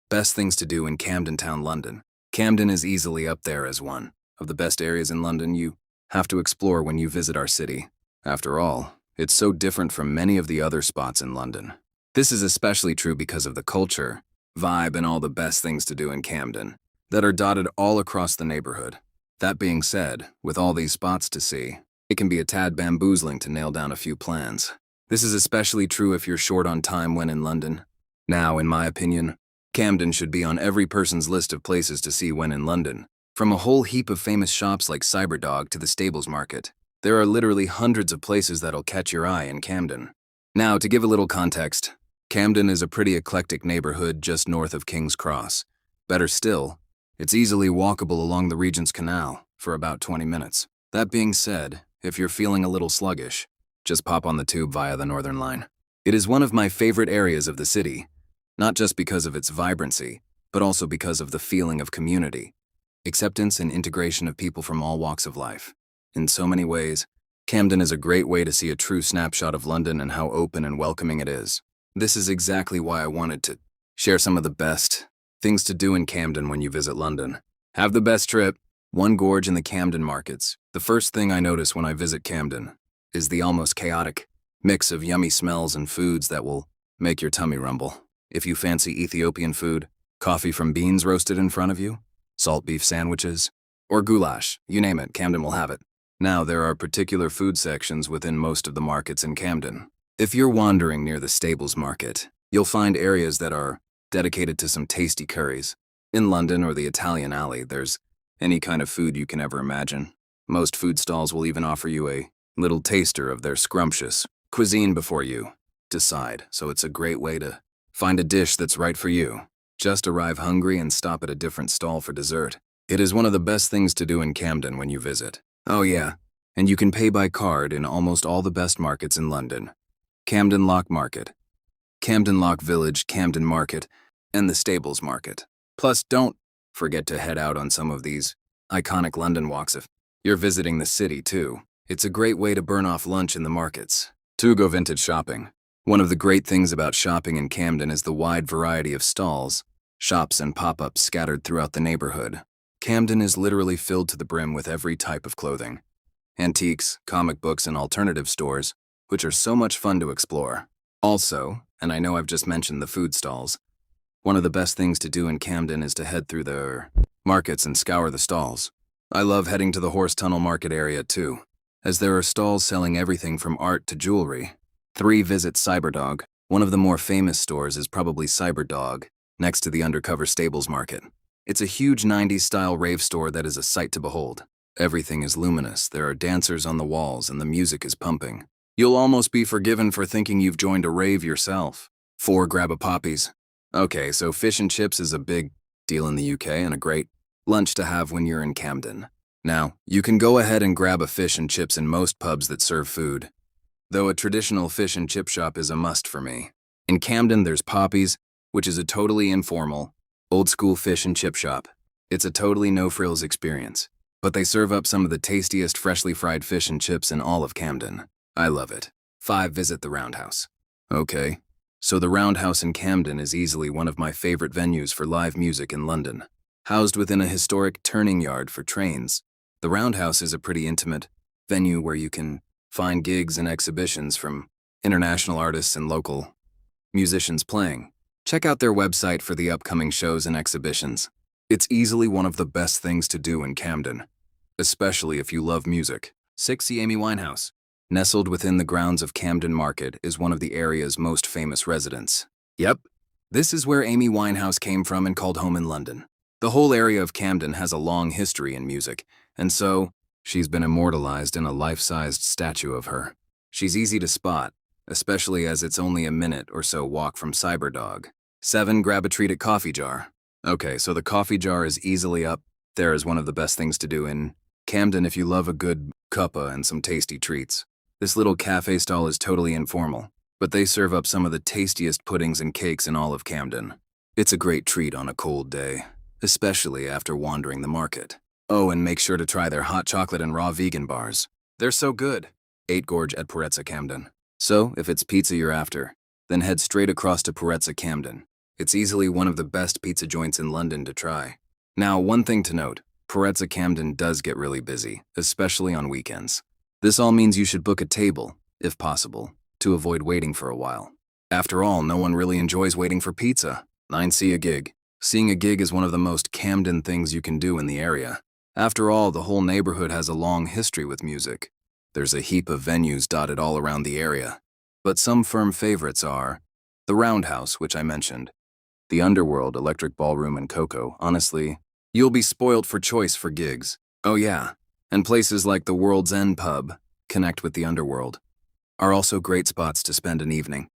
Best things to do in Camden Town, London. Camden is easily up there as one of the best areas in London you have to explore when you visit our city. After all, it's so different from many of the other spots in London. This is especially true because of the culture, vibe, and all the best things to do in Camden that are dotted all across the neighborhood. That being said, with all these spots to see, it can be a tad bamboozling to nail down a few plans. This is especially true if you're short on time when in London. Now, in my opinion, Camden should be on every person's list of places to see when in London. From a whole heap of famous shops like Cyberdog to the Stables Market, there are literally hundreds of places that'll catch your eye in Camden. Now, to give a little context, Camden is a pretty eclectic neighborhood just north of King's Cross. Better still, it's easily walkable along the Regent's Canal for about 20 minutes. That being said, if you're feeling a little sluggish, just pop on the tube via the Northern Line. It is one of my favorite areas of the city, not just because of its vibrancy, but also because of the feeling of community, acceptance, and integration of people from all walks of life. In so many ways, Camden is a great way to see a true snapshot of London and how open and welcoming it is. This is exactly why I wanted to share some of the best things to do in Camden when you visit London. Have the best trip. One gorge in the Camden markets. The first thing I notice when I visit Camden is the almost chaotic mix of yummy smells and foods that will make your tummy rumble. If you fancy Ethiopian food, coffee from beans roasted in front of you, salt beef sandwiches, or goulash, you name it, Camden will have it. Now, there are particular food sections within most of the markets in Camden. If you're wandering near the Stables Market, you'll find areas that are dedicated to some tasty curries. In London or the Italian Alley, there's any kind of food you can ever imagine. Most food stalls will even offer you a little taster of their scrumptious cuisine before you decide, so it's a great way to find a dish that's right for you. Just arrive hungry and stop at a different stall for dessert. It is one of the best things to do in Camden when you visit. Oh yeah, and you can pay by card in almost all the best markets in London. Camden Lock Market, Camden Lock Village, Camden Market, and the Stables Market. Plus, don't forget to head out on some of these iconic London walks if you're visiting the city too. It's a great way to burn off lunch in the markets. 2. Go vintage shopping. One of the great things about shopping in Camden is the wide variety of stalls, shops, and pop-ups scattered throughout the neighborhood. Camden is literally filled to the brim with every type of clothing, antiques, comic books, and alternative stores, which are so much fun to explore. Also, and I know I've just mentioned the food stalls, one of the best things to do in Camden is to head through the markets and scour the stalls. I love heading to the Horse Tunnel Market area too, as there are stalls selling everything from art to jewelry. 3. Visit Cyberdog. One of the more famous stores is probably Cyberdog, next to the Undercover Stables Market. It's a huge 90s-style rave store that is a sight to behold. Everything is luminous, there are dancers on the walls, and the music is pumping. You'll almost be forgiven for thinking you've joined a rave yourself. 4. Grab a poppies. Okay, so fish and chips is a big deal in the UK and a great lunch to have when you're in Camden. Now, you can go ahead and grab a fish and chips in most pubs that serve food, though a traditional fish and chip shop is a must for me. In Camden, there's Poppy's, which is a totally informal, old-school fish and chip shop. It's a totally no-frills experience, but they serve up some of the tastiest freshly fried fish and chips in all of Camden. I love it. 5. Visit the Roundhouse. Okay, so the Roundhouse in Camden is easily one of my favorite venues for live music in London. Housed within a historic turning yard for trains, the Roundhouse is a pretty intimate venue where you can find gigs and exhibitions from international artists and local musicians playing. Check out their website for the upcoming shows and exhibitions. It's easily one of the best things to do in Camden, especially if you love music. 6. See Amy Winehouse. Nestled within the grounds of Camden Market is one of the area's most famous residents. Yep, this is where Amy Winehouse came from and called home in London. The whole area of Camden has a long history in music, and so she's been immortalized in a life-sized statue of her. She's easy to spot, especially as it's only a minute or so walk from Cyberdog. 7. Grab a treat at Coffee Jar. Okay, so the Coffee Jar is easily up there as one of the best things to do in Camden if you love a good cuppa and some tasty treats. This little cafe stall is totally informal, but they serve up some of the tastiest puddings and cakes in all of Camden. It's a great treat on a cold day, especially after wandering the market. Oh, and make sure to try their hot chocolate and raw vegan bars. They're so good. 8. Gorge at Porezza, Camden. So, if it's pizza you're after, then head straight across to Porezza, Camden. It's easily one of the best pizza joints in London to try. Now, one thing to note, Pizza Camden does get really busy, especially on weekends. This all means you should book a table, if possible, to avoid waiting for a while. After all, no one really enjoys waiting for pizza. 9. See a gig. Seeing a gig is one of the most Camden things you can do in the area. After all, the whole neighborhood has a long history with music. There's a heap of venues dotted all around the area. But some firm favorites are the Roundhouse, which I mentioned, the Underworld, Electric Ballroom, and Coco. Honestly, you'll be spoiled for choice for gigs. Oh yeah, and places like the World's End Pub, connect with the Underworld, are also great spots to spend an evening.